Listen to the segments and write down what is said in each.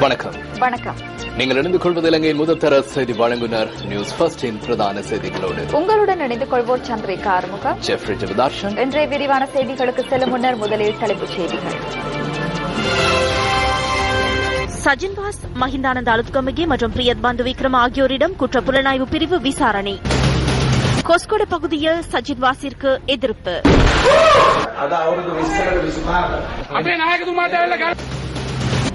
வணக்கம். வணக்கம். நீங்கள் இணைந்து கொள்வது இலங்கையின் முதற்தர செய்தி வழங்குனர் நியூஸ் ஃபர்ஸ்டின் பிரதான செய்திகளோடு. உங்களுடன் இணைந்து கொள்வோர் சந்திரிகா ஆறுமுகம், ஜெஃப்ரி ஜெபதார்ஷன். இன்றைய விரிவான செய்திகளுக்கு செல்லும் முன்னர் முதலில் தலைப்புச் செய்திகள். சஜின்வாஸ், மஹிந்தானந்த அலுத்கமகே மற்றும் பிரியத் பந்து விக்ரம ஆகியோரிடம் குற்றப்புலனாய்வு பிரிவு விசாரணை. கொஸ்கொட பகுதியில் சஜின்வாஸிற்கு எதிர்ப்பு.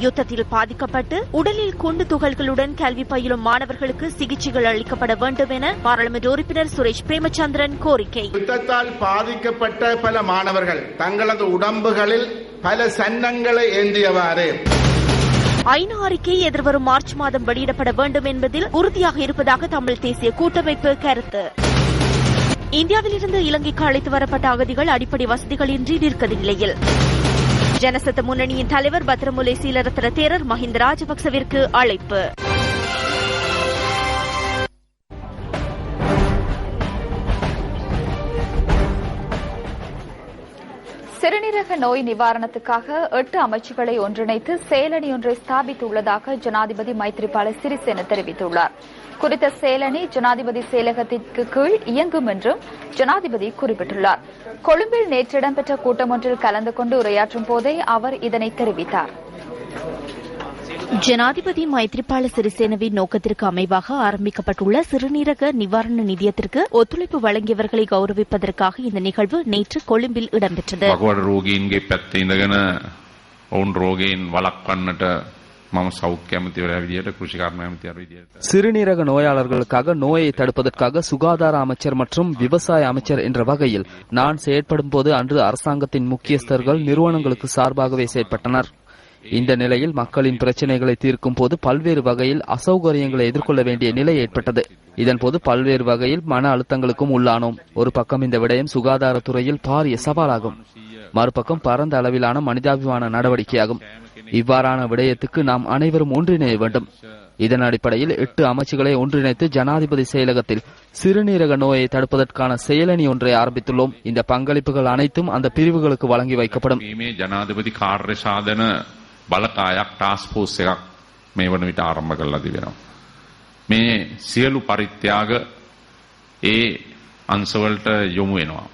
யுத்தத்தில் பாதிக்கப்பட்டு உடலில் குண்டு துகள்களுடன் கல்வி பயிலும் மாணவர்களுக்கு சிகிச்சைகள் அளிக்கப்பட வேண்டும் என பாராளுமன்ற உறுப்பினர் சுரேஷ் பிரேமச்சந்திரன் கோரிக்கை. யுத்தத்தால் பாதிக்கப்பட்ட பல மாணவர்கள் தங்களது உடம்புகளில் பல சன்னங்களை ஏந்தியவாறு ஐநா அறிக்கை எதிர்வரும் மார்ச் மாதம் வெளியிடப்பட வேண்டும் என்பதில் உறுதியாக இருப்பதாக தமிழ் தேசிய கூட்டமைப்பு கருத்து. இந்தியாவிலிருந்து இலங்கைக்கு அழைத்து வரப்பட்ட அகதிகள் அடிப்படை வசதிகளின்றி நிற்கது நிலையில் ஜனசத்த முன்னணியின் தலைவர் பத்ரமுலை சீலரத்ன தேரர் மஹிந்த ராஜபக்சவிற்கு அழைப்பு. சிறுநீரக நோய் நிவாரணத்துக்காக 8 அமைச்சுகளை ஒன்றிணைத்து செயலணி ஒன்றை ஸ்தாபித்துள்ளதாக ஜனாதிபதி மைத்ரிபால சிறிசேன தெரிவித்துள்ளார். குறித்த செயலணி ஜனாதிபதி செயலகத்திற்கு கீழ் இயங்கும் என்றும் ஜனாதிபதி குறிப்பிட்டுள்ளார். கொழும்பில் நேற்று இடம்பெற்ற கூட்டம் ஒன்றில் கலந்து கொண்டு உரையாற்றும் போதே அவர் இதனை தெரிவித்தார். ஜனாதிபதி மைத்ரிபால சிறிசேனவின் நோக்கத்திற்கு அமைவாக ஆரம்பிக்கப்பட்டுள்ள சிறுநீரக நிவாரண நிதியத்திற்கு ஒத்துழைப்பு வழங்கியவர்களை கௌரவிப்பதற்காக இந்த நிகழ்வு நேற்று கொழும்பில் இடம்பெற்றது. சிறுநீரக நோயாளர்களுக்காக நோயை தடுப்பதற்காக சுகாதார அமைச்சர் மற்றும் விவசாய அமைச்சர் என்ற வகையில் நான் செயற்படும் போது அன்று அரசாங்கத்தின் முக்கியஸ்தர்கள் நிறுவனங்களுக்கு சார்பாகவே செயற்பட்டனர். இந்த நிலையில் மக்களின் பிரச்சினைகளை தீர்க்கும் போது பல்வேறு வகையில் அசௌகரியங்களை எதிர்கொள்ள வேண்டிய நிலை ஏற்பட்டது. இதன்போது பல்வேறு வகையில் மன அழுத்தங்களுக்கும் உள்ளானோம். ஒரு பக்கம் இந்த விடயம் சுகாதாரத்துறையில் பாரிய சவாலாகும், மறுபக்கம் பரந்த அளவிலான மனிதாபிமான நடவடிக்கையாகும். இவ்வாறான விடயத்துக்கு நாம் அனைவரும் ஒன்றிணைய வேண்டும். இதன் அடிப்படையில் 8 அமைச்சுகளை ஒன்றிணைத்து ஜனாதிபதி செயலகத்தில் சிறுநீரக நோயை தடுப்பதற்கான செயலணி ஒன்றை ஆரம்பித்துள்ளோம். இந்த பங்களிப்புகள் அனைத்தும் அந்த பிரிவுகளுக்கு வழங்கி வைக்கப்படும். ජනාධිපති කාර්ය සාධන බලකායක් ටාස්ක් ෆෝස් එකක් මේ වන විට ආරම්භ කරලා තිබෙනවා. මේ සියලු පරිත්‍යාග ඒ අංශවලට යොමු වෙනවා.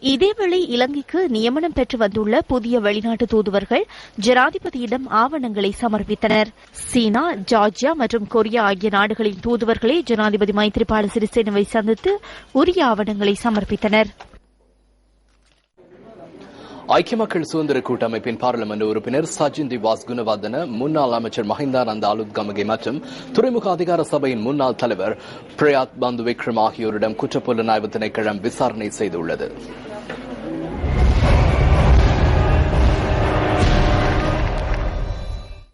இதேவேளை இலங்கைக்கு நியமனம் பெற்று வந்துள்ள புதிய வெளிநாட்டு தூதுவர்கள் ஜனாதிபதியிடம் ஆவணங்களை சமர்ப்பித்தனர். சீனா, ஜார்ஜியா மற்றும் கொரியா ஆகிய நாடுகளின் தூதுவர்களை ஜனாதிபதி மைத்ரிபால சிறிசேனவை சந்தித்து உரிய ஆவணங்களை சமர்ப்பித்தனர். ஐக்கிய மக்கள் சுதந்திர கூட்டமைப்பின் பாராளுமன்ற உறுப்பினர் சஜின் வாஸ் குணவர்தன, முன்னாள் அமைச்சர் மஹிந்தானந்த அலுத்கமகே மற்றும் துறைமுக அதிகார சபையின் முன்னாள் தலைவர் பிரியத் பந்து விக்ரம் ஆகியோரிடம் குற்றப்புலனாய்வு திணைக்களம் விசாரணை செய்துள்ளது.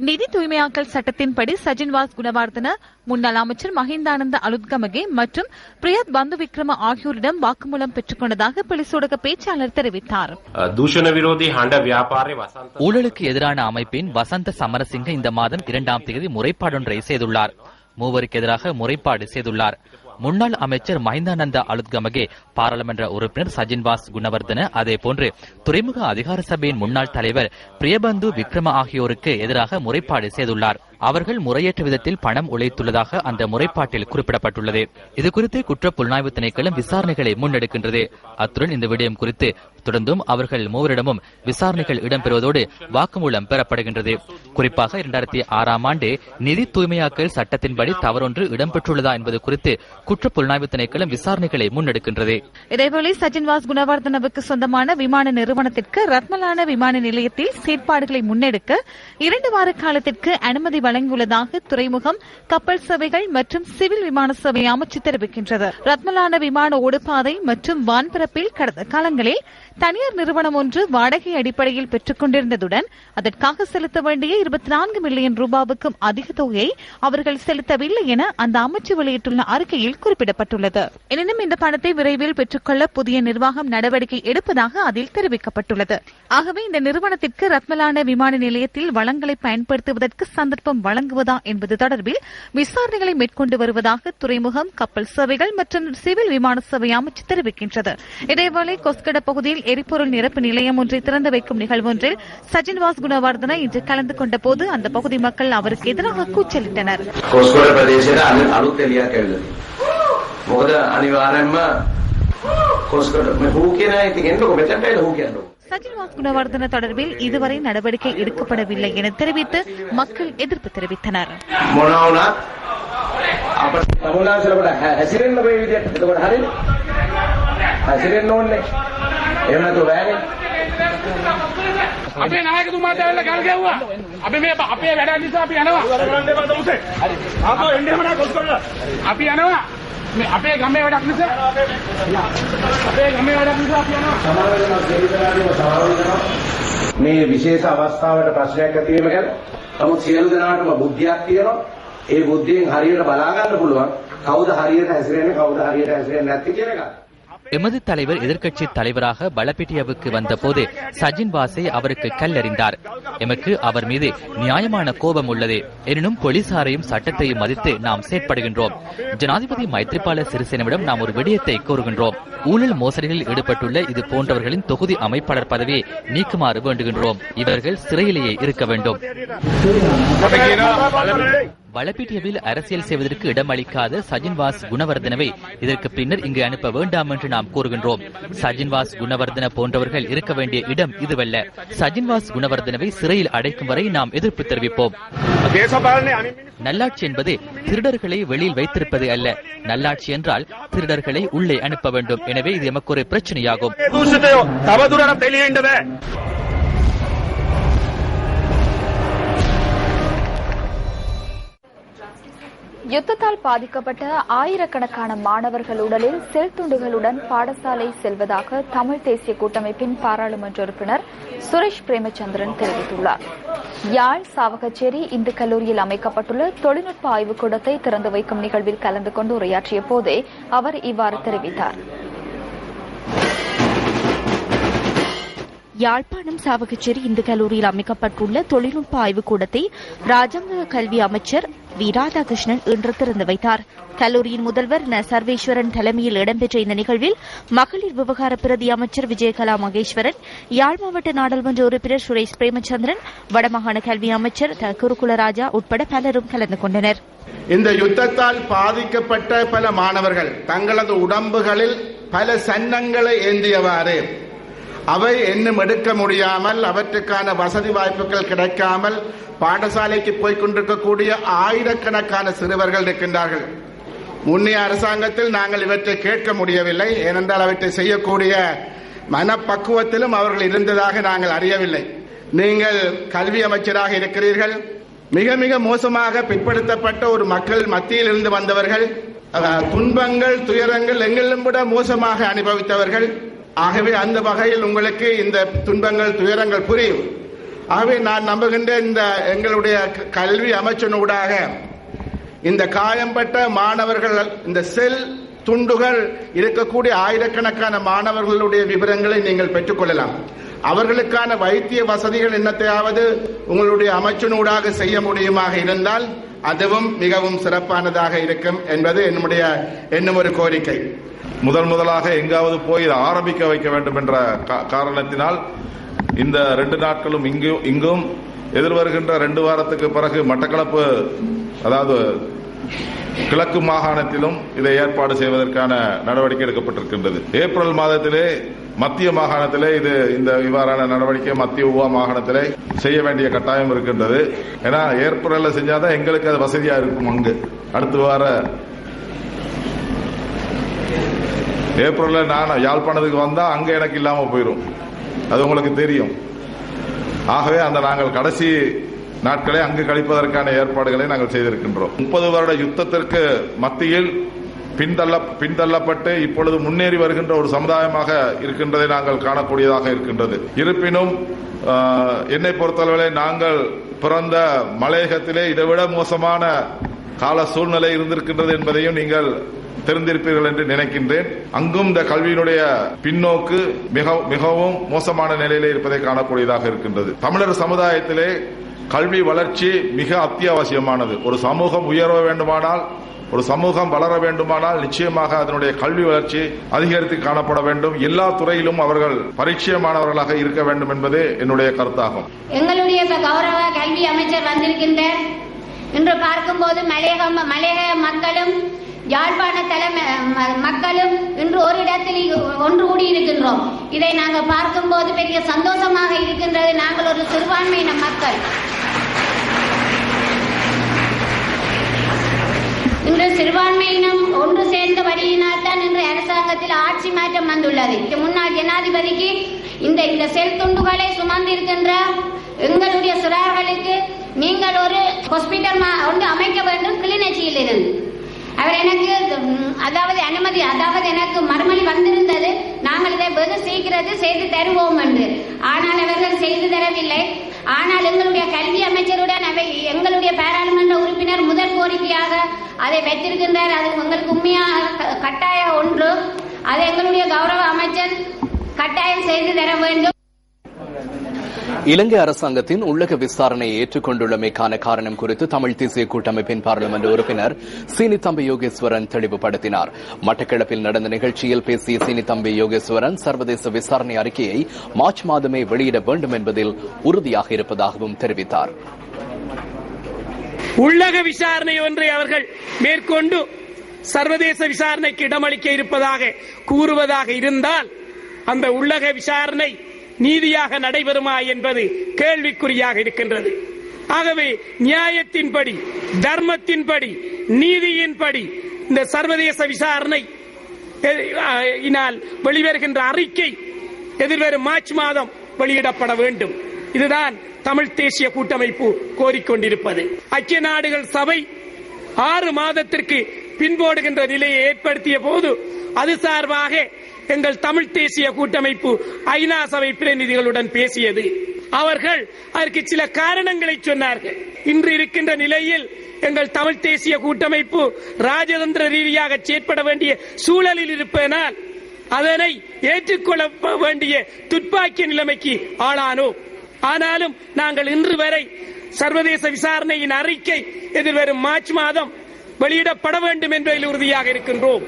நிதி தூய்மையாக்கல் சட்டத்தின்படி சஜின்வாஸ் குணவர்தன, முன்னாள் அமைச்சர் மஹிந்தானந்த அலுத்கமகே மற்றும் பிரியத் பந்து விக்ரம ஆகியோரிடம் வாக்குமூலம் பெற்றுக் கொண்டதாக போலீசூடக பேச்சாளர் தெரிவித்தார். ஊழலுக்கு எதிரான அமைப்பின் வசந்த சமரசிங்க இந்த மாதம் 2ஆம் தேதி முறைப்பாடொன்றை செய்துள்ளார். மூவருக்கு எதிராக முறைப்பாடு செய்துள்ளார். முன்னாள் அமைச்சர் மஹிந்தானந்த அலுத்கமகே, பாராளுமன்ற உறுப்பினர் சஜின்வாஸ் குணவர்தன, அதேபோன்று துறைமுக அதிகார சபையின் முன்னாள் தலைவர் பிரியபந்து விக்ரம ஆகியோருக்கு எதிராக முறைப்பாடு செய்துள்ளார். அவர்கள் முறையற்ற விதத்தில் பணம் உழைத்துள்ளதாக அந்த முறைப்பாட்டில் குறிப்பிடப்பட்டுள்ளது. இதுகுறித்து குற்ற புலனாய்வு திணைக்களம் விசாரணைகளை முன்னெடுக்கின்றது. அத்துடன் இந்த விடயம் குறித்து தொடர்ந்தும் அவர்கள் மூவரிடமும் விசாரணைகள் இடம்பெறுவதோடு வாக்குமூலம் பெறப்படுகின்றது. குறிப்பாக 2006ஆம் ஆண்டு நிதி தூய்மையாக்கல் சட்டத்தின்படி தவறொன்று இடம்பெற்றுள்ளதா என்பது குறித்து குற்ற புலனாய்வு திணைக்களம் விசாரணைகளை முன்னெடுக்கின்றது. இதேபோல சஜின்வாஸ் குணவர்தனவுக்கு சொந்தமான விமான நிறுவனத்திற்கு ரத்மலான விமான நிலையத்தில் செயற்பாடுகளை முன்னெடுக்க 2 வார காலத்திற்கு அனுமதி வழங்கியுள்ளதாக துறைமுகம், கப்பல் சேவைகள் மற்றும் சிவில் விமான சேவை அமைச்சு தெரிவிக்கின்றது. ரத்மலான விமான ஓடுபாதை மற்றும் வான்பரப்பில் கடந்த காலங்களில் தனியார் நிறுவனம் ஒன்று வாடகை அடிப்படையில் பெற்றுக் கொண்டிருந்ததுடன் அதற்காக செலுத்த வேண்டிய 24 மில்லியன் ரூபாவுக்கும் அதிக தொகையை அவர்கள் செலுத்தவில்லை என அந்த அமைச்சு வெளியிட்டுள்ள அறிக்கையில் குறிப்பிடப்பட்டுள்ளது. எனினும் இந்த பணத்தை விரைவில் பெற்றுக்கொள்ள புதிய நிர்வாகம் நடவடிக்கை எடுப்பதாக அதில் தெரிவிக்கப்பட்டுள்ளது. ஆகவே இந்த நிறுவனத்திற்கு ரத்மலான விமான நிலையத்தில் வளங்களை பயன்படுத்துவதற்கு சந்தர்ப்பம் வழங்குவதா என்பது தொடர்பில் விசாரணைகளை மேற்கொண்டு வருவதாக துறைமுகம், கப்பல் சேவைகள் மற்றும் சிவில் விமான சேவை அமைச்சு தெரிவிக்கின்றது. இதேவேளை கொஸ்கட பகுதியில் எரிபொருள் நிரப்பு நிலையம் ஒன்றை திறந்து வைக்கும் நிகழ்வொன்றில் சஜின்வாஸ் குணவர்தன இன்று கலந்து கொண்ட போது அந்த பகுதி மக்கள் அவருக்கு எதிராக கூச்சலிட்டனர். சஜின்வாஸ் குணவர்தன தொடர்பில் இதுவரை நடவடிக்கை எடுக்கப்படவில்லை என தெரிவித்து மக்கள் எதிர்ப்பு தெரிவித்தனர். අපේ නායකතුමාට ඇවිල්ලා ගල් ගැව්වා. අපි මේ අපේ වැඩ නිසා අපි යනවා. හරි. ආපහු එන්න එමනා කොස් කරලා. අපි යනවා. මේ අපේ ගමේ වැඩක් නිසා. අපේ ගමේ වැඩක් නිසා අපි යනවා. මේ විශේෂ අවස්ථාවට ප්‍රශ්නයක් ඇති වීම ගැන නමුත් සියලු දෙනාටම බුද්ධියක් තියෙනවා. ඒ බුද්ධියෙන් හරියට බලා ගන්න පුළුවන්. කවුද හරියට හැසිරෙන්නේ කවුද හරියට හැසිරෙන්නේ නැති කියන එක. எமது தலைவர் எதிர்க்கட்சி தலைவராக பலப்பிட்டியவுக்கு வந்த போது சஜின்வாஸை அவருக்கு கல்லெறிந்தார். எமக்கு அவர் மீது நியாயமான கோபம் உள்ளது. எனினும் போலீசாரையும் சட்டத்தையும் மதித்து நாம் செயற்படுகின்றோம். ஜனாதிபதி மைத்ரிபால சிறிசேனவிடம் நாம் ஒரு விடயத்தை கோருகின்றோம். ஊழல் மோசடிகளில் ஈடுபட்டுள்ள இது போன்றவர்களின் தொகுதி அமைப்பாளர் பதவியை நீக்குமாறு வேண்டுகின்றோம். இவர்கள் சிறையிலேயே இருக்க வேண்டும். வலப்பிட்டியவில் அரசியல் செய்வதற்கு இடமளிக்காத சஜின்வாஸ் குணவர்தனவை இதற்கு பின்னர் இங்கு அனுப்ப வேண்டாம் என்று நாம் கூறுகின்றோம். சஜின்வாஸ் குணவர்தன போன்றவர்கள் இருக்க வேண்டிய இடம் இதுவல்ல. சஜின்வாஸ் குணவர்தனவை சிறையில் அடைக்கும் வரை நாம் எதிர்ப்பு தெரிவிப்போம். நல்லாட்சி என்பது திருடர்களை வெளியில் வைத்திருப்பது அல்ல. நல்லாட்சி என்றால் திருடர்களை உள்ளே அனுப்ப வேண்டும். எனவே இது எமக்கு ஒரு பிரச்சனையாகும். யுத்தத்தால் பாதிக்கப்பட்ட ஆயிரக்கணக்கான மாணவர்கள் உடலில் செல் துண்டுகளுடன் பாடசாலை செல்வதாக தமிழ் தேசிய கூட்டமைப்பின் பாராளுமன்ற உறுப்பினர் சுரேஷ் பிரேமச்சந்திரன் தெரிவித்துள்ளார். யாழ் சாவகச்சேரி இந்து கல்லூரியில் அமைக்கப்பட்டுள்ள தொழில்நுட்ப ஆய்வுக்கூடத்தை திறந்து வைக்கும் நிகழ்வில் கலந்து கொண்டு உரையாற்றிய போதே அவர் இவ்வாறு தெரிவித்தார். யாழ்ப்பாணம் சாவகச்சேரி இந்து கல்லூரியில் அமைக்கப்பட்டுள்ள தொழில்நுட்ப ஆய்வுக்கூடத்தை ராஜாங்க கல்வி அமைச்சர் வி ராதாகிருஷ்ணன் இன்று திறந்து வைத்தார். கல்லூரியின் முதல்வர் ந சர்வேஸ்வரன் தலைமையில் இடம்பெற்ற இந்த நிகழ்வில் மகளிர் விவகார பிரதி அமைச்சர் விஜயகலா மகேஸ்வரன், யாழ் மாவட்ட நாடாளுமன்ற உறுப்பினர் சுரேஷ் பிரேமச்சந்திரன், வடமாகாண கல்வி அமைச்சர் த குருகுலராஜா உட்பட பலரும் கலந்து கொண்டனர். இந்த யுத்தத்தால் பாதிக்கப்பட்ட பல மாணவர்கள் தங்களது உடம்புகளில் பல சன்னங்களை ஏந்தியவாறு அவை இன்னும் எடுக்க முடியாமல் அவற்றுக்கான வசதி வாய்ப்புகள் கிடைக்காமல் பாடசாலைக்கு போய்க் கொண்டிருக்கக்கூடிய ஆயிரக்கணக்கான சிறுவர்கள் இருக்கின்றார்கள். முன்னைய அரசாங்கத்தில் நாங்கள் இவற்றை கேட்க முடியவில்லை. ஏனென்றால் அவற்றை செய்யக்கூடிய மனப்பக்குவத்திலும் அவர்கள் இருந்ததாக நாங்கள் அறியவில்லை. நீங்கள் கல்வி அமைச்சராக இருக்கிறீர்கள். மிக மிக மோசமாக பிற்படுத்தப்பட்ட ஒரு மக்கள் மத்தியில் இருந்து வந்தவர்கள், துன்பங்கள் துயரங்கள் எங்களிலும் விட மோசமாக அனுபவித்தவர்கள். ஆகவே அந்த வகையில் உங்களுக்கு இந்த துன்பங்கள் துயரங்கள் புரியும். ஆகவே நான் நம்புகின்ற இந்த எங்களுடைய கல்வி அமைச்சனூடாக இந்த காயம்பட்ட மாணவர்கள், இந்த செல் துண்டுகள் இருக்கக்கூடிய ஆயிரக்கணக்கான மாணவர்களுடைய விவரங்களை நீங்கள் பெற்றுக்கொள்ளலாம். அவர்களுக்கான வைத்திய வசதிகள் என்னத்தையாவது உங்களுடைய அமைச்சனூடாக செய்ய முடியுமாக இருந்தால் அதுவும் மிகவும் சிறப்பானதாக இருக்கும் என்பது என்னும் ஒரு கோரிக்கை. முதலாக எங்காவது போய் ஆரம்பிக்க வைக்க வேண்டும் என்ற காரணத்தினால் இந்த 2 நாட்களும் இங்கும் எதிர்வருகின்ற 2 வாரத்துக்கு பிறகு மட்டக்களப்பு, அதாவது கிழக்கு மாகாணத்திலும் இதை ஏற்பாடு செய்வதற்கான நடவடிக்கை எடுக்கப்பட்டிருக்கின்றது. ஏப்ரல் மாதத்திலே மத்திய மாகாணத்திலே இந்த இவ்வாறான நடவடிக்கை மத்திய உவா மாகாணத்திலே செய்ய வேண்டிய கட்டாயம் இருக்கின்றது. ஏன்னா ஏப்ரல்ல செஞ்சாதான் எங்களுக்கு அது வசதியா இருக்கும். அங்கு அடுத்த வார ஏப்ரல்ல நான் யாழ்ப்பாணத்துக்கு வந்தா அங்க எனக்கு இல்லாம போயிடும், அது உங்களுக்கு தெரியும். ஆகவே நாங்கள் கடைசி நாட்களை அங்கு கழிப்பதற்கான ஏற்பாடுகளை நாங்கள் செய்திருக்கின்றோம். 30 வருட யுத்தத்திற்கு மத்தியில் பின்தள்ளப்பட்டு இப்பொழுது முன்னேறி வருகின்ற ஒரு சமுதாயமாக இருக்கின்றதை நாங்கள் காணக்கூடியதாக இருக்கின்றது. இருப்பினும் என்னை பொறுத்தளவிலே நாங்கள் பிறந்த மலையகத்திலே இதைவிட மோசமான கால சூழ்நிலை இருந்திருக்கின்றது என்பதையும் நீங்கள் தெரிந்திருப்பீர்கள் என்று நினைக்கின்றேன். அங்கும் இந்த கல்வியினுடைய பின்னோக்கு மிகவும் மோசமான நிலையிலே இருப்பதை காணக்கூடியதாக இருக்கின்றது. தமிழர் சமுதாயத்திலே கல்வி வளர்ச்சி மிக அத்தியாவசியமானது. ஒரு சமூகம் உயர வேண்டுமானால் ஒரு சமூகம் வளர வேண்டுமானால் நிச்சயமாக அதனுடைய கல்வி வளர்ச்சி அதிகரித்து காணப்பட வேண்டும். எல்லா துறையிலும் அவர்கள் பரிச்சயமானவர்களாக இருக்க வேண்டும் என்பதே என்னுடைய கருத்தாகும். எங்களுடைய கௌரவ கல்வி அமைச்சர் வந்திருக்கின்ற இன்று பார்க்கும்போது மலையக மக்களும் யாழ்ப்பாண மக்களும் இன்று ஒரு இடத்தில் ஒன்று கூடி இருக்கின்றோம். இதை நாங்கள் பார்க்கும்போது பெரிய சந்தோஷமாக இருக்கின்றது. நாங்கள் ஒரு சிறுபான்மையின மக்கள். இன்று சிறுபான்மையினம் ஒன்று சேர்ந்த வழியினால் தான் இன்று அரசாங்கத்தில் ஆட்சி மாற்றம் வந்துள்ளது. முன்னாள் ஜனாதிபதிக்கு இந்த செல் துண்டுகளை சுமந்திருக்கின்ற எங்களுடைய சிறார்களுக்கு நீங்கள் ஒரு ஹாஸ்பிட்டல் ஒன்று அமைக்க வேண்டும் கிளிநொச்சியில் இருந்து. அவர் எனக்கு அனுமதி எனக்கு மறுமொழி வந்திருந்தது. நாங்கள் இதை வெகு சீக்கிரத்து செய்து தருவோம் என்று. ஆனால் அவர்கள் செய்து தரவில்லை. ஆனால் எங்களுடைய கல்வி அமைச்சருடன் எங்களுடைய பாராளுமன்ற உறுப்பினர் முதல் கோரிக்கையாக அதை வைத்திருக்கின்றார். அது உங்களுக்கு உண்மையாக கட்டாய ஒன்று. அது எங்களுடைய கௌரவ அமைச்சர் கட்டாயம் செய்து தர வேண்டும். இலங்கை அரசாங்கத்தின் உள்ளக விசாரணையை ஏற்றுக்கொண்டுள்ளமைக்கான காரணம் குறித்து தமிழ் தேசிய கூட்டமைப்பின் பாராளுமன்ற உறுப்பினர் சீனித்தம்பி யோகேஸ்வரன் தெளிவுபடுத்தினார். மட்டக்களப்பில் நடந்த நிகழ்ச்சியில் பேசிய சீனித்தம்பி யோகேஸ்வரன் சர்வதேச விசாரணை அறிக்கையை மார்ச் மாதமே வெளியிட வேண்டும் என்பதில் உறுதியாக இருப்பதாகவும் தெரிவித்தார். உள்ளக விசாரணை ஒன்றை அவர்கள் மேற்கொண்டு சர்வதேச விசாரணைக்கு இடமளிக்க இருப்பதாக கூறுவதாக இருந்தால் அந்த உள்ளக விசாரணை நீதியாக நடைபெறுமா என்பது கேள்விக்குறியாக இருக்கின்றது. ஆகவே நியாயத்தின்படி, தர்மத்தின்படி, நீதியின்படி இந்த சர்வதேச விசாரணை வெளிவருகின்ற அறிக்கை எதிர்வரும் மார்ச் மாதம் வெளியிடப்பட வேண்டும். இதுதான் தமிழ் தேசிய கூட்டமைப்பு கோரிக்கொண்டிருப்பது. ஐக்கிய நாடுகள் சபை 6 மாதத்திற்கு பின்போடுகின்ற நிலையை ஏற்படுத்திய போது அது சார்பாக எங்கள் தமிழ் தேசிய கூட்டமைப்பு ஐநா சபை பிரதிநிதிகளுடன் பேசியது. அவர்கள் அதற்கு சில காரணங்களை சொன்னார்கள். இன்று இருக்கின்ற நிலையில் எங்கள் தமிழ் தேசிய கூட்டமைப்பு ராஜதந்திர ரீதியாக செயற்பட வேண்டிய சூழலில் இருப்பதனால் அதனை ஏற்றுக்கொள்ள வேண்டிய துப்பாக்கிய நிலைமைக்கு ஆளானோம். ஆனாலும் நாங்கள் இன்று வரை சர்வதேச விசாரணையின் அறிக்கை எதிர்வரும் மார்ச் மாதம் வெளியிடப்பட வேண்டும் என்பதில் உறுதியாக இருக்கின்றோம்.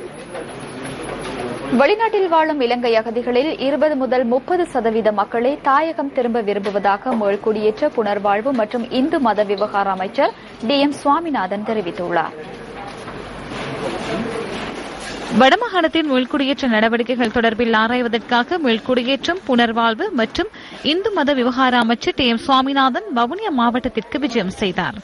வெளிநாட்டில் வாழும் இலங்கை அகதிகளில் 20 முதல் 30% மக்களே தாயகம் திரும்ப விரும்புவதாக மீள்குடியேற்ற புனர்வாழ்வு மற்றும் இந்து மத விவகார அமைச்சர் DM சுவாமிநாதன் தெரிவித்துள்ளார். வடமாகாணத்தின் மீள்குடியேற்ற நடவடிக்கைகள் தொடர்பில் ஆராய்வதற்காக மீள்குடியேற்றம் புனர்வாழ்வு மற்றும் இந்து மத விவகார அமைச்சர் DM சுவாமிநாதன் வவுனியா மாவட்டத்திற்கு விஜயம் செய்தார்.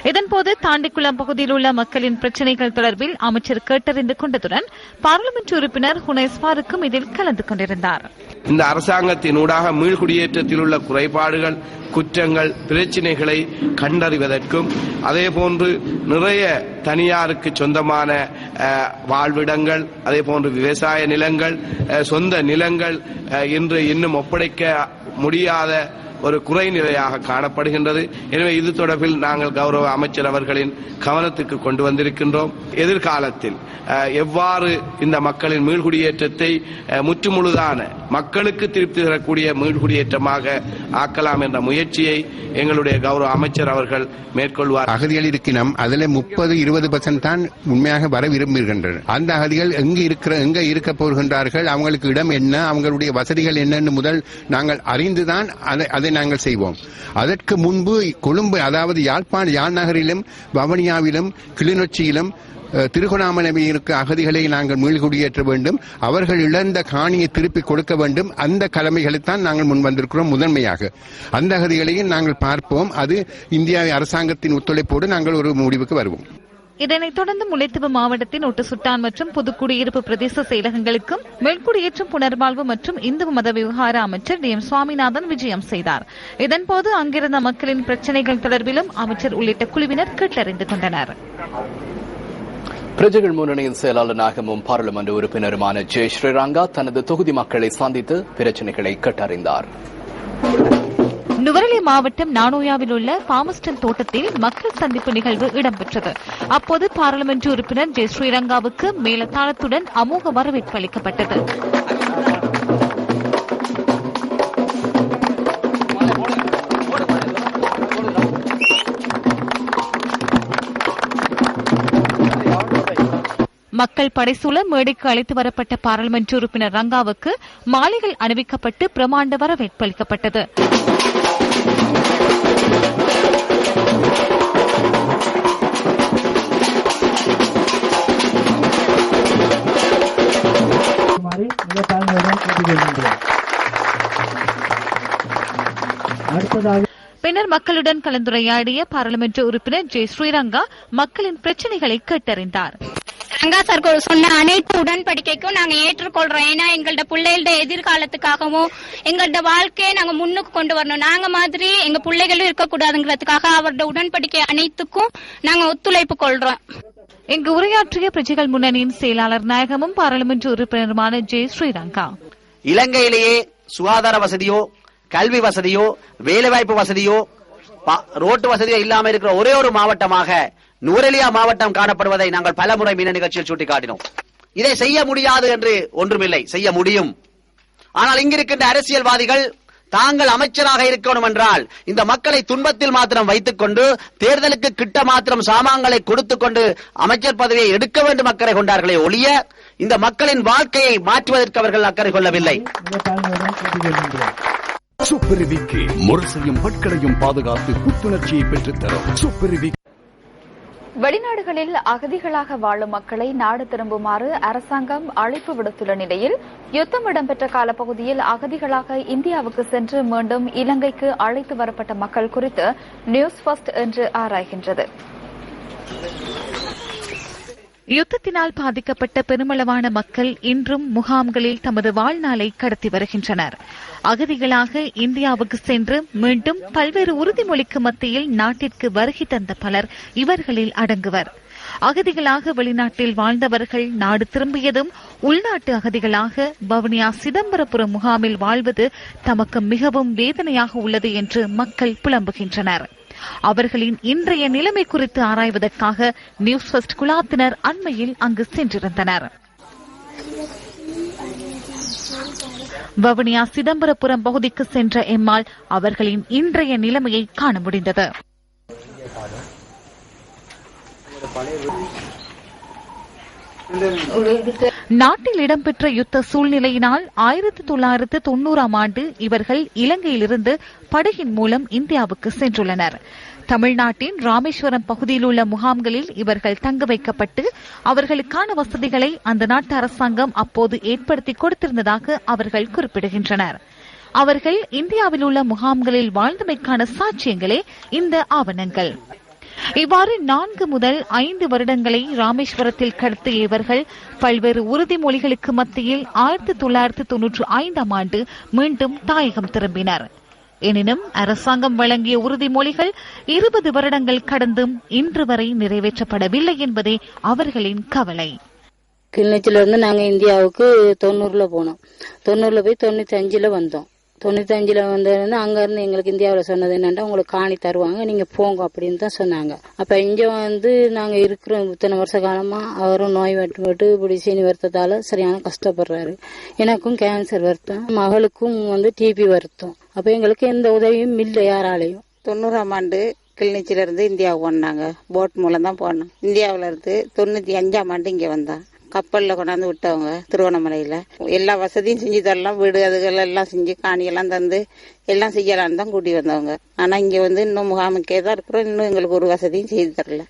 இதன்போது தாண்டிக்குளம் பகுதியில் உள்ள மக்களின் பிரச்சினைகள் தொடர்பில் அமைச்சர் கேட்டறிந்து கொண்டதுடன் பாராளுமன்ற உறுப்பினர் ஹுனைஸ்பாருக்கும் இதில் கலந்து கொண்டிருந்தார். இந்த அரசாங்கத்தின் ஊடாக மீள்குடியேற்றத்தில் உள்ள குறைபாடுகள், குற்றங்கள், பிரச்சினைகளை கண்டறிவதற்கும் அதேபோன்று நிறைய தனியாருக்கு சொந்தமான வாழ்விடங்கள், அதேபோன்று விவசாய நிலங்கள், சொந்த நிலங்கள் இன்று இன்னும் ஒப்படைக்க முடியாத ஒரு குறைநிலையாக காணப்படுகின்றது. எனவே இது தொடர்பில் நாங்கள் கௌரவ அமைச்சர் அவர்களின் கவனத்துக்கு கொண்டு வந்திருக்கின்றோம். எதிர்காலத்தில் எவ்வாறு இந்த மக்களின் மீள்குடியேற்றத்தை முற்றுமுழுதான மக்களுக்கு திருப்தி தரக்கூடிய மீள்குடியேற்றமாக ஆக்கலாம் என்ற முயற்சியை எங்களுடைய கௌரவ அமைச்சர் அவர்கள் மேற்கொள்வார். அகதிகள் இருக்கினம் அதில் 30-20% தான் உண்மையாக வர விரும்புகின்றனர். அந்த அகதிகள் எங்க இருக்க போகின்றார்கள், அவங்களுக்கு இடம் என்ன, அவங்களுடைய வசதிகள் என்னன்னு முதல் நாங்கள் அறிந்துதான் அதை நாங்கள் செய்வோம். அதற்கு முன்பு கொழும்பு, அதாவது யாழ் நகரிலும் வவுனியாவிலும் கிளிநொச்சியிலும் திருகோணாமலையில் இருக்க அகதிகளை நாங்கள் மீள்குடியேற்ற வேண்டும். அவர்கள் இழந்த காணியை திருப்பி கொடுக்க வேண்டும். அந்த கடமைகளைத்தான் நாங்கள் முன் வந்திருக்கிறோம். முதன்மையாக அந்த அகதிகளையும் நாங்கள் பார்ப்போம். அது இந்திய அரசாங்கத்தின் ஒத்துழைப்போடு நாங்கள் ஒரு முடிவுக்கு வருவோம். இதனைத் தொடர்ந்து முல்லைத்தீவு மாவட்டத்தின் ஒட்டுசுட்டான் மற்றும் புதுக்குடியிருப்பு பிரதேச செயலகங்களுக்கும் மீள்குடியேற்றம் புனர்வாழ்வு மற்றும் இந்து மத விவகார அமைச்சர் DM சுவாமிநாதன் விஜயம் செய்தார். இதன்போது அங்கிருந்த மக்களின் பிரச்சினைகள் தொடர்பிலும் அமைச்சர் உள்ளிட்ட குழுவினர் கேட்டறிந்து கொண்டனர். பிரஜைகள் முன்னணியின் செயலாளராகவும் பாராளுமன்ற உறுப்பினருமான ஜெய் ஸ்ரீரங்கா தனது தொகுதி மக்களை சந்தித்து பிரச்சினைகளை கேட்டறிந்தார். நுவரெலியா மாவட்டம் நானோயாவில் உள்ள பாமஸ்டன் தோட்டத்தில் மக்கள் சந்திப்பு நிகழ்வு இடம்பெற்றது. அப்போது பாராளுமன்ற உறுப்பினர் ஜெய் ஸ்ரீரங்காவுக்கு மேலதாளத்துடன் அமோக வரவேற்பு அளிக்கப்பட்டது. மக்கள் படைசூழ மேடைக்கு அழைத்து வரப்பட்ட பாராளுமன்ற உறுப்பினர் ரங்காவுக்கு மாலைகள் அணிவிக்கப்பட்டு பிரமாண்ட வரவேற்பு அளிக்கப்பட்டது. பின்னர் மக்களுடன் கலந்துரையாடிய பாராளுமன்ற உறுப்பினர் ஜெய் ஸ்ரீரங்கா மக்களின் பிரச்சனைகளை கேட்டறிந்தார். ரங்கா சார் சொன்ன அனைத்து உடன்படிக்கைக்கும் நாங்க ஏற்றுக்கொள்றோம். ஏன்னா எங்களோட பிள்ளைகளோட எதிர்காலத்துக்காகவும் எங்களோட வாழ்க்கையை நாங்க முன்னுக்கு கொண்டு வரணும். நாங்க மாதிரி எங்க பிள்ளைகளும் இருக்கக்கூடாதுங்கிறதுக்காக அவரோட உடன்படிக்கை அனைத்துக்கும் நாங்க ஒத்துழைப்பு கொள்றோம். இங்கு உரையாற்றிய பிரஜைகள் முன்னணியின் செயலாளர் நாயகமும் பாராளுமன்ற உறுப்பினருமான ஜெய் ஸ்ரீரங்கா, இலங்கையிலேயே சுகாதார வசதியோ கல்வி வசதியோ வேலைவாய்ப்பு வசதியோ ரோட்டு வசதியோ இல்லாமல் இருக்கிற ஒரே ஒரு மாவட்டமாக நுவரெலியா மாவட்டம் காணப்படுவதை நாங்கள் பலமுறை மீன நிகழ்ச்சியில் சுட்டிக்காட்டினோம். இதை செய்ய முடியாது என்று ஒன்றுமில்லை, செய்ய முடியும். ஆனால் இங்கிருக்கின்ற அரசியல்வாதிகள் தாங்கள் அமைச்சராக இருக்கணும் என்றால் இந்த மக்களை துன்பத்தில் மாத்திரம் வைத்துக் கொண்டு தேர்தலுக்கு கிட்ட மாத்திரம் சாமான்களை கொடுத்துக் கொண்டு அமைச்சர் பதவியை எடுக்க வேண்டும் அக்கறை கொண்டார்களே ஒழிய இந்த மக்களின் வாழ்க்கையை மாற்றுவதற்கு அவர்கள் அக்கறை கொள்ளவில்லை. சுப்பெருவிக்கு முரசையும் பட்களையும் பாதுகாத்து புத்துணர்ச்சியை பெற்றுத்தரும் சுப்பெருவி. வெளிநாடுகளில் அகதிகளாக வாழும் மக்களை நாடு திரும்புமாறு அரசாங்கம் அழைப்பு விடுத்துள்ள நிலையில் யுத்தம் இடம்பெற்ற காலப்பகுதியில் அகதிகளாக இந்தியாவுக்கு சென்று மீண்டும் இலங்கைக்கு அழைத்து வரப்பட்ட மக்கள் குறித்து நியூஸ் ஃபர்ஸ்ட் என்று ஆராய்கின்றது. யுத்தத்தினால் பாதிக்கப்பட்ட பெருமளவான மக்கள் இன்றும் முகாம்களில் தமது வாழ்நாளை கடத்தி வருகின்றனர். அகதிகளாக இந்தியாவுக்கு சென்று மீண்டும் பல்வேறு உறுதிமொழிக்கு மத்தியில் நாட்டிற்கு வருகை தந்த பலர் இவர்களில் அடங்குவர். அகதிகளாக வெளிநாட்டில் வாழ்ந்தவர்கள் நாடு திரும்பியதும் உள்நாட்டு அகதிகளாக வவுனியா சிதம்பரபுரம் முகாமில் வாழ்வது தமக்கு மிகவும் வேதனையாக உள்ளது என்று மக்கள் புலம்புகின்றனர். அவர்களின் இன்றைய நிலைமை குறித்து ஆராய்வதற்காக நியூஸ் ஃபர்ஸ்ட் குழாத்தினர் அண்மையில் அங்கு சென்றிருந்தனர். வவுனியா சிதம்பரபுரம் பகுதிக்கு சென்ற எம்மால் அவர்களின் இன்றைய நிலைமையை காண முடிந்தது. நாட்டில் இடம்பெற்ற யுத்த சூழ்நிலையினால் 1990ஆம் ஆண்டு இவர்கள் இலங்கையிலிருந்து படகின் மூலம் இந்தியாவுக்கு சென்றுள்ளனர். தமிழ்நாட்டின் ராமேஸ்வரம் பகுதியில் உள்ள முகாம்களில் இவர்கள் தங்க வைக்கப்பட்டு அவர்களுக்கான வசதிகளை அந்த நாட்டு அரசாங்கம் அப்போது ஏற்படுத்தி கொடுத்திருந்ததாக அவர்கள் குறிப்பிடுகின்றனர். அவர்கள் இந்தியாவில் உள்ள முகாம்களில் வாழ்ந்தமைக்கான சாட்சியங்களே இந்த ஆவணங்கள். இவ்வாறு 4 முதல் 5 வருடங்களை ராமேஸ்வரத்தில் கடத்திய இவர்கள் பல்வேறு உறுதிமொழிகளுக்கு மத்தியில் 1995ஆம் ஆண்டு மீண்டும் தாயகம் திரும்பினர். எனினும் அரசாங்கம் வழங்கிய உறுதிமொழிகள் 20 வருடங்கள் கடந்தும் இன்று வரை நிறைவேற்றப்படவில்லை என்பதே அவர்களின் கவலை. கிளிநொச்சியில இருந்து நாங்க இந்தியாவுக்கு 90ல போனோம். 90ல போய் 95ல வந்தோம். 95ல வந்திருந்து அங்க இருந்து எங்களுக்கு இந்தியாவில் சொன்னது என்னன்னா உங்களுக்கு காணி தருவாங்க, நீங்க போங்க அப்படின்னு தான் சொன்னாங்க. அப்ப இங்க வந்து நாங்க இருக்கிறோம் இத்தனை வருஷ காலமா. அவரும் நோய் வெட்டு இப்படி சீனி வருத்தத்தால சரியான கஷ்டப்படுறாரு. எனக்கும் கேன்சர் வருத்தம், மகளுக்கும் வந்து டிபி வருத்தம். அப்ப எங்களுக்கு எந்த உதவியும் இல்லை யாராலையும். 90ஆம் ஆண்டு கிளிநொச்சியில இருந்து இந்தியாவுக்கு வந்தாங்க. போட் மூலம் தான் போனோம். இந்தியாவில இருந்து 95ஆம் ஆண்டு இங்க வந்தா கப்பல்ல கொண்டாந்து விட்டவங்க திருவண்ணாமலையில எல்லா வசதியும் செஞ்சு தரலாம், வீடு அதுகள் எல்லாம் செஞ்சு காணியெல்லாம் தந்து எல்லாம் செய்யலான்னு தான் கூட்டி வந்தவங்க. ஆனா இங்க வந்து இன்னும் முகாமுக்கே தான் இருக்கிறோம். இன்னும் எங்களுக்கு ஒரு வசதியும் செய்து தரல.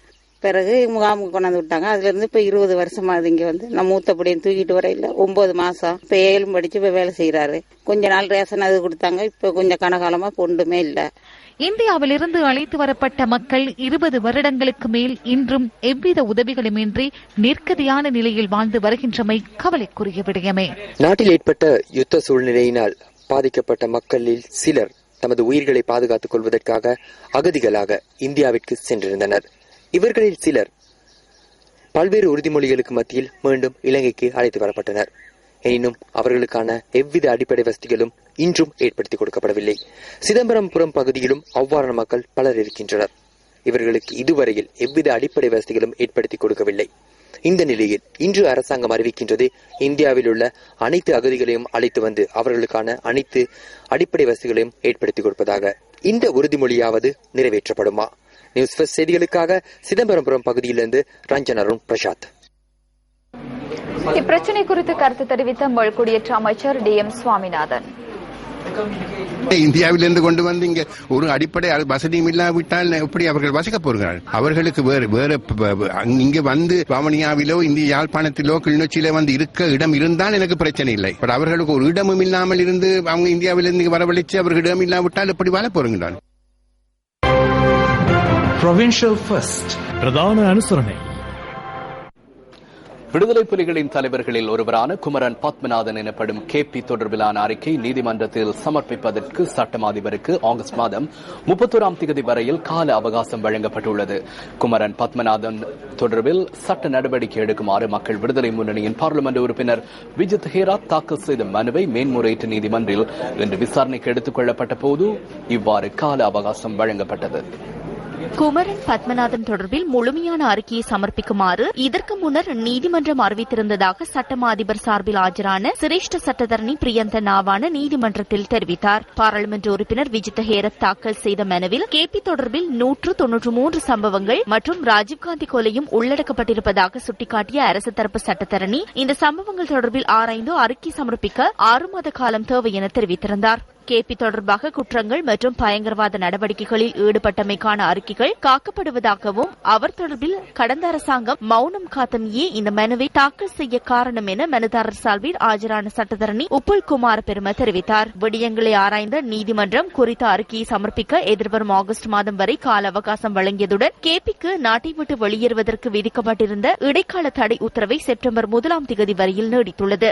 பிறகு முகாமுக்கு கொண்டாந்து விட்டாங்க. அதுல இருந்து இப்ப 20 வருஷமாகுது இங்க வந்து. நம்ம மூத்தப்படியும் தூக்கிட்டு வரையில 9 மாசம். இப்ப 7 படிச்சு இப்ப வேலை செய்யறாரு. கொஞ்ச நாள் ரேஷன் அது கொடுத்தாங்க. இப்ப கொஞ்சம் கனகாலமா ஒன்றுமே இல்ல. இந்தியாவிலிருந்து அழைத்து வரப்பட்ட மக்கள் 20 வருடங்களுக்கு மேல் இன்றும் எவ்வித உதவிகளுமின்றி நிர்கதியான நிலையில் வாழ்ந்து வருகின்றமை கவலைக்குரிய விடயமே. நாட்டில் ஏற்பட்ட யுத்த சூழ்நிலையினால் பாதிக்கப்பட்ட மக்களில் சிலர் தமது உயிர்களை பாதுகாத்துக் கொள்வதற்காக அகதிகளாக இந்தியாவிற்கு சென்றிருந்தனர். இவர்களில் சிலர் பல்வேறு உறுதிமொழிகளுக்கு மத்தியில் மீண்டும் இலங்கைக்கு அழைத்து வரப்பட்டனர். எனினும் அவர்களுக்கான எவ்வித அடிப்படை வசதிகளும் இன்றும் ஏற்படுத்தி கொடுக்கப்படவில்லை. சிதம்பரபுரம் பகுதியிலும் அவ்வாறான மக்கள் பலர் இருக்கின்றனர். இவர்களுக்கு இதுவரையில் எவ்வித அடிப்படை வசதிகளும் ஏற்படுத்தி கொடுக்கவில்லை. இந்த நிலையில் இன்று அரசாங்கம் அறிவிக்கின்றது இந்தியாவில் உள்ள அனைத்து அகதிகளையும் அழைத்து வந்து அவர்களுக்கான அனைத்து அடிப்படை வசதிகளையும் ஏற்படுத்தி கொடுப்பதாக. இந்த உறுதிமொழியாவது நிறைவேற்றப்படுமா? நியூஸ் ஃபர்ஸ்ட் செய்திகளுக்காக சிதம்பரபுரம் பகுதியிலிருந்து ரஞ்சன் அருண் பிரசாத். இப்பிரச்சினை குறித்து கருத்து தெரிவித்த மொழ்குடியேற்ற அமைச்சர் DM சுவாமிநாதன், இந்தியாவிலிருந்து கொண்டு வந்து இங்க ஒரு அடிப்படை வசதியும் இல்லாவிட்டால் எப்படி அவர்கள் வசிக்க போகிறார்கள்? அவர்களுக்கு வேறு இங்க வந்து வவுனியாவிலோ இந்திய யாழ்ப்பாணத்திலோ கிளிநொச்சியிலோ வந்து இருக்க இடம் இருந்தால் எனக்கு பிரச்சனை இல்லை. அவர்களுக்கு ஒரு இடமும் இல்லாமல் இருந்து அவங்க இந்தியாவிலிருந்து வரவழைச்சு அவர்கள் இடம் இல்லாவிட்டால் எப்படி வாழ போகிறார்கள்? பிரதான அனுசரணை. விடுதலை புலிகளின் தலைவர்களில் ஒருவரான குமரன் பத்மநாதன் எனப்படும் KP தொடர்பிலான அறிக்கை நீதிமன்றத்தில் சமர்ப்பிப்பதற்கு சட்டம் அதிபருக்கு ஆகஸ்ட் மாதம் 31ஆம் தேதி வரையில் கால அவகாசம் வழங்கப்பட்டுள்ளது. குமரன் பத்மநாதன் தொடர்பில் சட்ட நடவடிக்கை எடுக்குமாறு மக்கள் விடுதலை முன்னணியின் பார்லிமெண்ட் உறுப்பினர் விஜித் ஹேராத் தாக்கல் செய்த மனுவை மேன்முறையீட்டு நீதிமன்றில் இன்று விசாரணைக்கு எடுத்துக் கொள்ளப்பட்ட போது இவ்வாறு கால அவகாசம் வழங்கப்பட்டது. குமரன் பத்மநாதன் தொடர்பில் முழுமையான அறிக்கையை சமர்ப்பிக்குமாறு இதற்கு முன்னர் நீதிமன்றம் அறிவித்திருந்ததாக சட்டமா அதிபர் சார்பில் ஆஜரான சிரேஷ்ட சட்டத்தரணி பிரியந்த நாவான நீதிமன்றத்தில் தெரிவித்தார். பாராளுமன்ற உறுப்பினர் விஜித் ஹேரத் தாக்கல் செய்த மனுவில் KP தொடர்பில் 193 சம்பவங்கள் மற்றும் ராஜீவ்காந்தி கொலையும் உள்ளடக்கப்பட்டிருப்பதாக சுட்டிக்காட்டிய அரசு தரப்பு சட்டத்தரணி இந்த சம்பவங்கள் தொடர்பில் ஆராய்ந்து அறிக்கை சமர்ப்பிக்க 6 மாத காலம் தேவை என தெரிவித்திருந்தார். KP தொடர்பாக குற்றங்கள் மற்றும் பயங்கரவாத நடவடிக்கைகளில் ஈடுபட்டமைக்கான அறிக்கைகள் காக்கப்படுவதாகவும் அவர் தொடர்பில் கடந்த அரசாங்கம் மௌனம் காத்தமையே இந்த மனுவை தாக்கல் செய்ய காரணம் என மனுதாரர் சார்பில் ஆஜரான சட்டத்தரணி உப்புல் குமார் பெரும தெரிவித்தார். விடயங்களை ஆராய்ந்த நீதிமன்றம் குறித்த அறிக்கையை சமர்ப்பிக்க எதிர்வரும் ஆகஸ்ட் மாதம் வரை கால அவகாசம் வழங்கியதுடன் KPக்கு நாட்டை விட்டு வெளியேறுவதற்கு விதிக்கப்பட்டிருந்த இடைக்கால தடை உத்தரவை செப்டம்பர் 1ஆம் தேதி வரையில் நீடித்துள்ளது.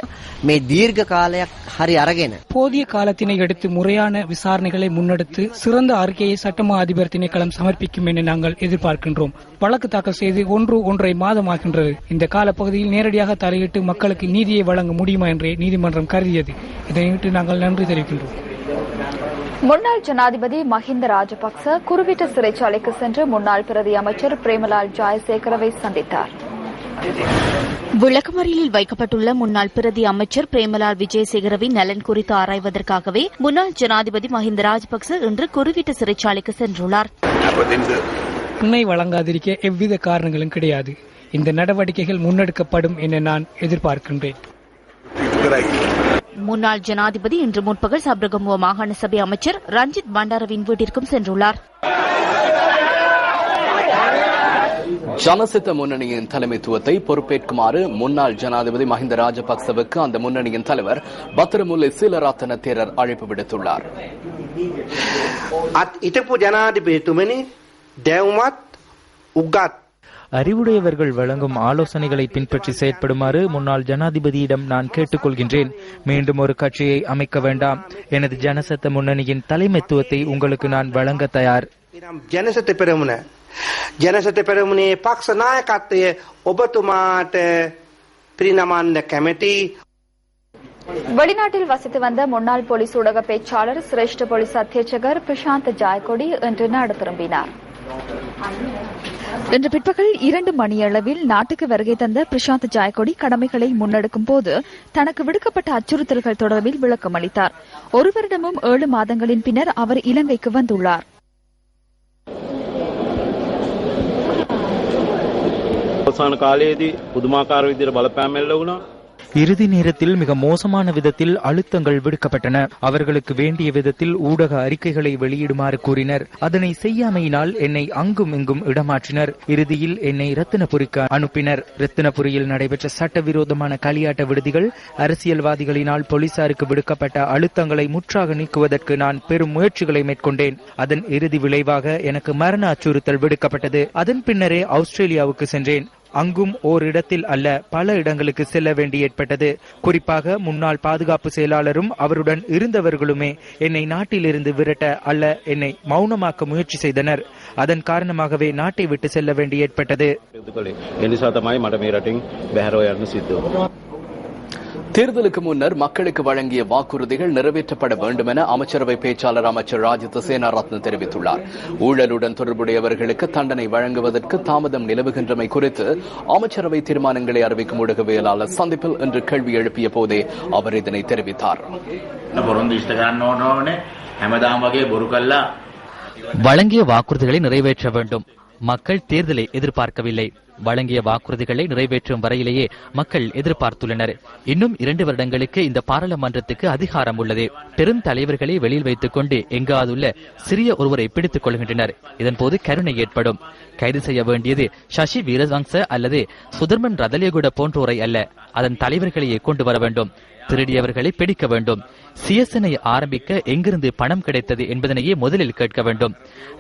போதிய காலத்தினை எடுத்து முறையான விசாரணைகளை முன்னெடுத்து சிறந்த அறிக்கையை சட்டமா அதிபர் திணைக்களம் சமர்ப்பிக்கும் என நாங்கள் எதிர்பார்க்கின்றோம். வழக்கு தாக்கல் செய்து 1.5 மாதம் ஆகின்றது. இந்த காலப்பகுதியில் நேரடியாக தலையிட்டு மக்களுக்கு நீதியை வழங்க முடியுமா என்றே நீதிமன்றம் கருதியது. இதனையிட்டு நாங்கள் நன்றி தெரிவிக்கின்றோம். முன்னாள் ஜனாதிபதி மஹிந்த ராஜபக்ச குருவிட்ட சிறைச்சாலைக்கு சென்று முன்னாள் பிரதி அமைச்சர் பிரேமலால் ஜாயசேகரவை சந்தித்தார். விளக்கமறியலில் வைக்கப்பட்டுள்ள முன்னாள் பிரதி அமைச்சர் பிரேமலால் விஜயசேகரவின் நலன் குறித்து ஆராய்வதற்காகவே முன்னாள் ஜனாதிபதி மஹிந்த ராஜபக்ச இன்று குருவிட்ட சிறைச்சாலைக்கு சென்றுள்ளார். உன்னை வழங்காதிருக்க எவ்வித காரணங்களும் கிடையாது. இந்த நடவடிக்கைகள் முன்னெடுக்கப்படும் என நான் எதிர்பார்க்கின்றேன். முன்னாள் ஜனாதிபதி இன்று முற்பகல் சப்ரகமுவ மாகாண சபை அமைச்சர் ரஞ்சித் பண்டாரவின் வீட்டிற்கும் சென்றுள்ளார். ஜனசித்த முன்னணியின் தலைமைத்துவத்தை பொறுப்பேற்குமாறு முன்னாள் ஜனாதிபதி மஹிந்த ராஜபக்சவுக்கு அந்த முன்னணியின் தலைவர் பத்ரமுல்லை சீலராத்தன தேரர் அழைப்பு விடுத்துள்ளார். அறிவுடையவர்கள் வழங்கும் ஆலோசனைகளை பின்பற்றி செயற்படுமாறு முன்னாள் ஜனாதிபதியிடம் நான் கேட்டுக்கொள்கின்றேன். மீண்டும் ஒரு கட்சியை அமைக்க வேண்டாம். எனது ஜனசத்த முன்னணியின் தலைமைத்துவத்தை உங்களுக்கு நான் வழங்க தயார். ජනසත පෙරමුණේ පක්ෂ නායකත්වය ඔබතුමාට පිරිනමන්න කැමැති. வெளிநாட்டில் வசித்து வந்த முன்னாள் போலீஸ் ஊடக பேச்சாளர் சிரேஷ்ட போலீஸ் அத்தியட்சகர் பிரசாந்த் ஜாய்கொடி இன்று நாடு திரும்பினார். இன்று பிற்பகல் 2 மணியளவில் நாட்டுக்கு வருகை தந்த பிரசாந்த் ஜாய்கொடி கடமைகளை முன்னெடுக்கும் போது தனக்கு விடுக்கப்பட்ட அச்சுறுத்தல்கள் தொடர்பில் விளக்கம் அளித்தார். 1 வருடமும் 7 மாதங்களின் பின்னர் அவர் இலங்கைக்கு வந்துள்ளார். අවසාන කාලයේදී පුදුමාකාර විදිහට බලපෑම් එල්ල වුණා. இறுதி நேரத்தில் மிக மோசமான விதத்தில் அழுத்தங்கள் விடுக்கப்பட்டன. அவர்களுக்கு வேண்டிய விதத்தில் ஊடக அறிக்கைகளை வெளியிடுமாறு கூறினர். அதனை செய்யாமையினால் என்னை அங்கும் இங்கும் இடமாற்றினர். இறுதியில் என்னை ரத்தினபுரிக்கு அனுப்பினர். ரத்தினபுரியில் நடைபெற்ற சட்டவிரோதமான களியாட்ட விடுதிகள், அரசியல்வாதிகளினால் போலீசாருக்கு விடுக்கப்பட்ட அழுத்தங்களை முற்றாக நீக்குவதற்கு நான் பெரும் முயற்சிகளை மேற்கொண்டேன். அதன் இறுதி விளைவாக எனக்கு மரண அச்சுறுத்தல் விடுக்கப்பட்டது. அதன் பின்னரே ஆஸ்திரேலியாவுக்கு சென்றேன். அங்கும் ஓரிடத்தில் அல்ல, பல இடங்களுக்கு செல்ல வேண்டி ஏற்பட்டது. குறிப்பாக முன்னாள் பாதுகாப்பு செயலாளரும் அவருடன் இருந்தவர்களுமே என்னை நாட்டிலிருந்து விரட்ட அல்ல என்னை மௌனமாக்க முயற்சி செய்தனர். அதன் காரணமாகவே நாட்டை விட்டு செல்ல வேண்டி ஏற்பட்டது. தேர்தலுக்கு முன்னர் மக்களுக்கு வழங்கிய வாக்குறுதிகள் நிறைவேற்றப்பட வேண்டும் என அமைச்சரவை பேச்சாளர் அமைச்சர் ராஜித சேனாரத்ன தெரிவித்துள்ளார். ஊழலுடன் தொடர்புடையவர்களுக்கு தண்டனை வழங்குவதற்கு தாமதம் நிலவுகின்றமை குறித்து அமைச்சரவை தீர்மானங்களை அறிவிக்கும் ஊடகவியலாளர் சந்திப்பில் இன்று கேள்வி எழுப்பிய போதே அவர் இதனை தெரிவித்தார். வழங்கிய வாக்குறுதிகளை நிறைவேற்ற வேண்டும். மக்கள் தேர்தலை எதிர்பார்க்கவில்லை. வழங்கிய வாக்குறுதிகளை நிறைவேற்றும் வரையிலேயே மக்கள் எதிர்பார்த்துள்ளனர். இன்னும் 2 வருடங்களுக்கு இந்த பாராளுமன்றத்துக்கு அதிகாரம் உள்ளது. பெரும் தலைவர்களை வெளியில் வைத்துக் கொண்டு எங்காதுள்ள சிறிய ஒருவரை பிடித்துக் கொள்கின்றனர். இதன்போது கருணை ஏற்படும். கைது செய்ய வேண்டியது சசி வீரவங்ச அல்லது சுதர்மன் ரதலியகுட போன்றோரை அல்ல, அதன் தலைவர்களையே கொண்டு வர வேண்டும். திருடியவர்களை பிடிக்க வேண்டும். சிஎஸ்எனை ஆரம்பிக்க எங்கிருந்து பணம் கிடைத்தது என்பதனையே முதலில் கேட்க வேண்டும்.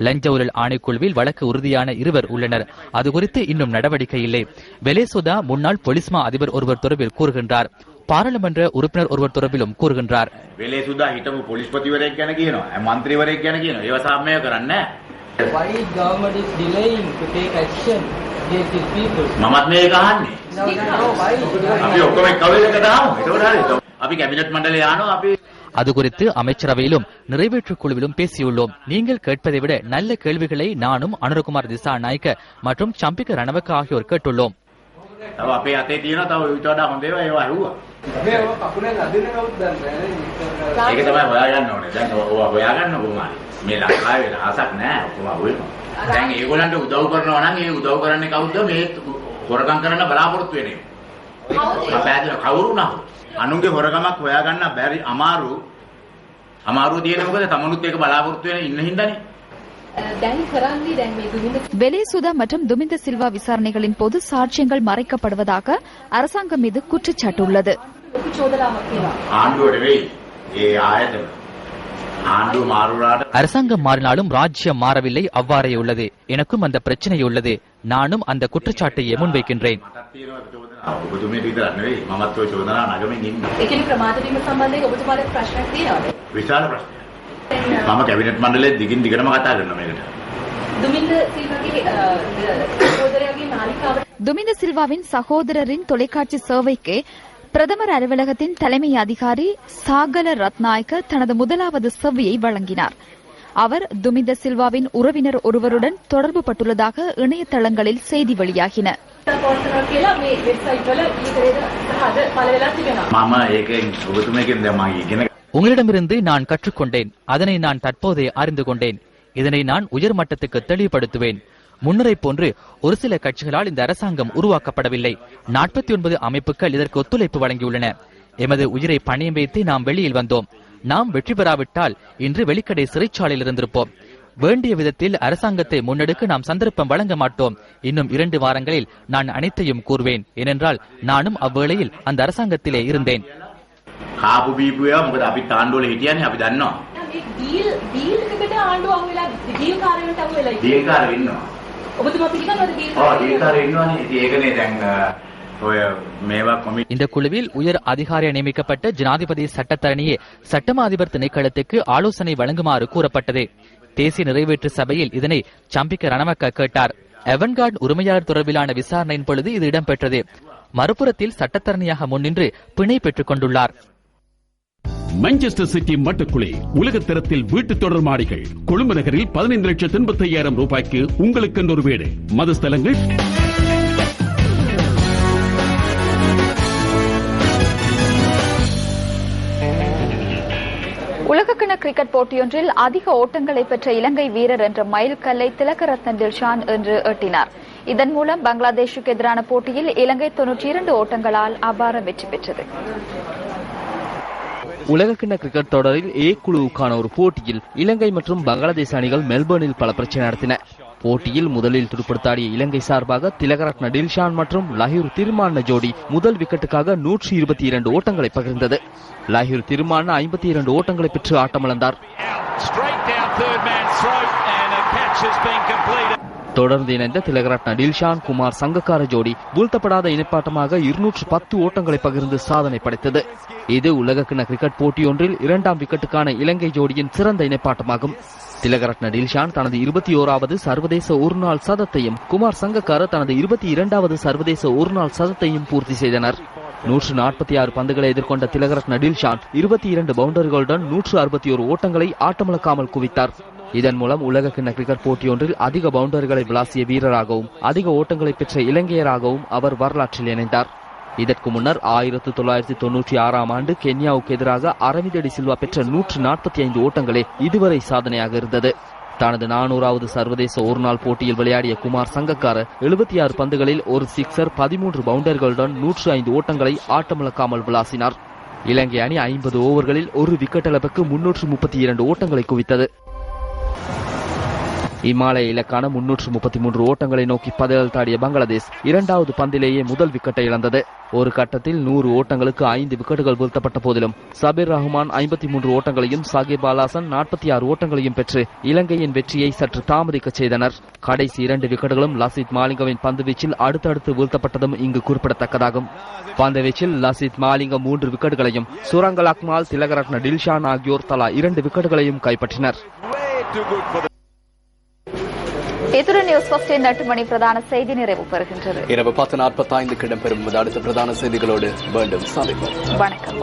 லஞ்ச ஊழல் ஆணைக்குழுவில் வழக்கு உறுதியான 2 உள்ளனர். அது குறித்து இன்னும் நடவடிக்கை இல்லை. வெலேசுதா முன்னாள் பொலிஸ்மா அதிபர் ஒருவர் தொடர்பில் கூறுகின்றார். பாராளுமன்ற உறுப்பினர் ஒருவர் தொடர்பிலும் கூறுகின்றார். වෙලේසුදා හිටපු පොලිස්පතිවරයෙක් ගැන කියනවා, මන්ත්‍රීවරයෙක් ගැන කියනවා. ඒව සාමය කරන්නේ නැහැ. Why government is delaying to take action against these people? මමත් මේක අහන්නේ. අපි ඔක්කොම කවුරුද දාමු. ඒකට හරි. අපි කැබිනට් මණ්ඩලය යනවා අපි. அது குறித்து அமைச்சரவையிலும் நிறைவேற்று குழுவிலும் பேசியுள்ளோம். நீங்கள் கேட்பதை விட நல்ல கேள்விகளை நானும் அனுரகுமார் திசாநாயக்க மற்றும் சம்பிக்க ரணவக்க ஆகியோர் கேட்டுள்ளோம். තව අපේ අතේ තියෙනවා තව ඊට වඩා හොඳ ඒවා ඇහුවා. මේ ඔය කකුලෙන් අදින්න කවුද දන්නේ? ඒක තමයි හොයාගන්න ඕනේ. දැන් ඔය හොයාගන්න කොහොමද? මේ ලංකාවේ රහසක් නැහැ. ඔක්කොම අහුවෙනවා. දැන් ඒගොල්ලන්ට උදව් කරනවා නම් ඒ උදව් කරන්නේ කවුද? මේ හොරකම් කරන්න බලාපොරොත්තු වෙන්නේ. අපෑදලා කවුරු නම් අනුන්ගේ හොරකමක් හොයාගන්න බැරි අමාරු තියෙන මොකද? තමනුත් ඒක බලාපොරොත්තු වෙන ඉන්න හින්දානේ. வெலேசுதா மற்றும் துமிந்த சில்வா விசாரணைகளின் போது சாட்சியங்கள் மறைக்கப்படுவதாக அரசாங்கம் மீது குற்றச்சாட்டு உள்ளது. அரசாங்கம் மாறினாலும் ராஜ்யம் மாறவில்லை, அவ்வாறே உள்ளது. எனக்கும் அந்த பிரச்சனை உள்ளது. நானும் அந்த குற்றச்சாட்டையே முன்வைக்கின்றேன். මම කැබිනට් මණ්ඩලයේ දිගින් දිගටම කතා කරනවා මේකට. துமிந்த சில்வாவின் சகோதரரின் தொலைக்காட்சி சேவைக்கு பிரதமர் அலுவலகத்தின் தலைமை அதிகாரி சாகல ரத்நாயக்க தனது முதலாவது செவ்வியை வழங்கினார். அவர் துமிந்த சில்வாவின் உறவினர் ஒருவருடன் தொடர்பு பட்டுள்ளதாக இணையதளங்களில் செய்தி வெளியாகின. உங்களிடமிருந்து நான் கற்றுக்கொண்டேன். அதனை நான் தற்போதே அறிந்து கொண்டேன். இதனை நான் உயர்மட்டத்துக்கு தெளிவுபடுத்துவேன். முன்னரை போன்று ஒரு சில கட்சிகளால் இந்த அரசாங்கம் உருவாக்கப்படவில்லை. 49 அமைப்புகள் இதற்கு ஒத்துழைப்பு வழங்கியுள்ளன. எமது உயிரை பணியம் வைத்து நாம் வெளியில் வந்தோம். நாம் வெற்றி பெறாவிட்டால் இன்று வெளிக்கடை சிறைச்சாலையில் இருந்திருப்போம். வேண்டிய விதத்தில் அரசாங்கத்தை முன்னெடுக்க நாம் சந்தர்ப்பம் வழங்க மாட்டோம். இன்னும் 2 வாரங்களில் நான் அனைத்தையும் கூறுவேன். ஏனென்றால் நானும் அவ்வேளையில் அந்த அரசாங்கத்திலே இருந்தேன். කාපු බීපු ඒවා මොකද අපි තාණ්ඩුවල හිටියනේ අපි දන්නවා. ඩීල් එකකට ආණ්ඩුව අහු වෙලා ඩීල් කාර්යයට අහු වෙලා ඉන්නේ. ඩීල් කාර්ය ඉන්නවා. ඔබතුමා පිළිගන්නවද ඩීල්? ඔව් ඩීල් කාර්ය ඉන්නවනේ. ඉතින් ඒකනේ දැන් ඔය මේවා කොමිටි இந்த குழுவில் உயர் அதிகாரியாக நியமிக்கப்பட்ட ஜனாதிபதி சட்டத்தரணியே சட்டமா அதிபர் திணைக்களத்துக்கு ஆலோசனை வழங்குமாறு கூறப்பட்டது. தேசிய நிறைவேற்று சபையில் இதனை சம்பிக்க ரணவக்க கேட்டார். எவன்கார்டு உரிமையாளர் தொடர்பிலான விசாரணையின் பொழுது இது இடம்பெற்றது. மறுபுறத்தில் சட்டத்தரணியாக முன்னின்று பிணை பெற்றுக் கொண்டுள்ளார். மான்செஸ்டர் சிட்டி மட்டுக்குளே உலக தரத்தில் வீட்டு தொடர் மாடிகள் கொழும்பு நகரில் 15,85,000 ரூபாய்க்கு உங்களுக்கு ஒரு வீடு. மதஸ்தலங்கள் உலகக்கிண கிரிக்கெட் போட்டியொன்றில் அதிக ஓட்டங்களை பெற்ற இலங்கை வீரர் என்ற மைல்கல்லை திலகரத்ன தில்ஷான் என்று எட்டினார். இதன் மூலம் பங்களாதேஷுக்கு எதிரான போட்டியில் இலங்கை 92 ஓட்டங்களால் அபார வெற்றி பெற்றது. உலகக்கிண்ண கிரிக்கெட் தொடரில் ஏ குழுவுக்கான ஒரு போட்டியில் இலங்கை மற்றும் பங்களாதேஷ் அணிகள் மெல்பர்னில் பல பிரச்சனை நடத்தின. போட்டியில் முதலில் துடுப்படுத்தாடிய இலங்கை சார்பாக திலகரத்ன டில்ஷான் மற்றும் லஹீர் திருமான ஜோடி முதல் விக்கெட்டுக்காக 122 ஓட்டங்களை பகிர்ந்தது. லஹீர் திருமான 52 ஓட்டங்களை பெற்று ஆட்டமிழந்தார். தொடர்ந்து இணைந்த திலகரத்ன டில்ஷான் குமார் சங்கக்கார ஜோடி வீழ்த்தப்படாத இணைப்பாட்டமாக 210 ஓட்டங்களை பகிர்ந்து சாதனை படைத்தது. இது உலகக்கிண கிரிக்கெட் போட்டியொன்றில் 2ஆம் விக்கெட்டுக்கான இலங்கை ஜோடியின் சிறந்த இணைப்பாட்டமாகும். திலகரத்ன டில்ஷான் தனது 21வது சர்வதேச ஒருநாள் சதத்தையும் குமார் சங்கக்கார தனது 22வது சர்வதேச ஒருநாள் சதத்தையும் பூர்த்தி செய்தனர். 146 பந்துகளை எதிர்கொண்ட திலகரத்ன டில்ஷான் 22 பவுண்டரிகளுடன் 161 ஓட்டங்களை ஆட்டமிழக்காமல் குவித்தார். இதன் மூலம் உலகக்கிண்ண கிரிக்கெட் போட்டியொன்றில் அதிக பவுண்டரிகளை விளாசிய வீரராகவும் அதிக ஓட்டங்களை பெற்ற இலங்கையராகவும் அவர் வரலாற்றில் இணைந்தார். இதற்கு முன்னர் 1996ஆம் ஆண்டு கென்யாவுக்கு எதிராக அரவிந்த் டி சில்வா பெற்ற 145 ஓட்டங்களே இதுவரை சாதனையாக இருந்தது. தனது 400வது சர்வதேச ஒருநாள் போட்டியில் விளையாடிய குமார் சங்கக்கார 76 பந்துகளில் ஒரு சிக்ஸர் 13 பவுண்டர்களுடன் 105 ஓட்டங்களை ஆட்டமிழக்காமல் விளாசினார். இலங்கை அணி 50 ஓவர்களில் ஒரு விக்கெட் இழப்புக்கு 332 ஓட்டங்களை குவித்தது. இமாலய இலக்கான 333 ஓட்டங்களை நோக்கி பதில் தாடிய பங்களாதேஷ் 2வது பந்திலேயே முதல் விக்கெட்டை இழந்தது. ஒரு கட்டத்தில் 100 ஓட்டங்களுக்கு 5 விக்கெட்டுகள் வீழ்த்தப்பட்ட போதிலும் சபீர் ரஹ்மான் 53 ஓட்டங்களையும் சாகிப் அல் ஹசன் 46 ஓட்டங்களையும் பெற்று இலங்கையின் வெற்றியை சற்று தாமதிக்க செய்தனர். கடைசி 2 விக்கெட்டுகளும் லசித் மாலிங்கவின் பந்து வீச்சில் அடுத்தடுத்து வீழ்த்தப்பட்டதும் இங்கு குறிப்பிடத்தக்கதாகும். பந்து வீச்சில் லசித் மாலிங்க 3 விக்கெட்டுகளையும் சுரங்கல் அக்மால், திலகரத்ன டில்ஷான் ஆகியோர் தலா 2 விக்கெட்டுகளையும் கைப்பற்றினர். இத்துடன் நியூஸ் ஃபர்ஸ்டின் 8 மணி பிரதான செய்தி நிறைவு பெறுகின்றது. இரவு 10:45 இடம்பெறும் அடுத்த பிரதான செய்திகளோடு மீண்டும் சந்திப்போம். வணக்கம்.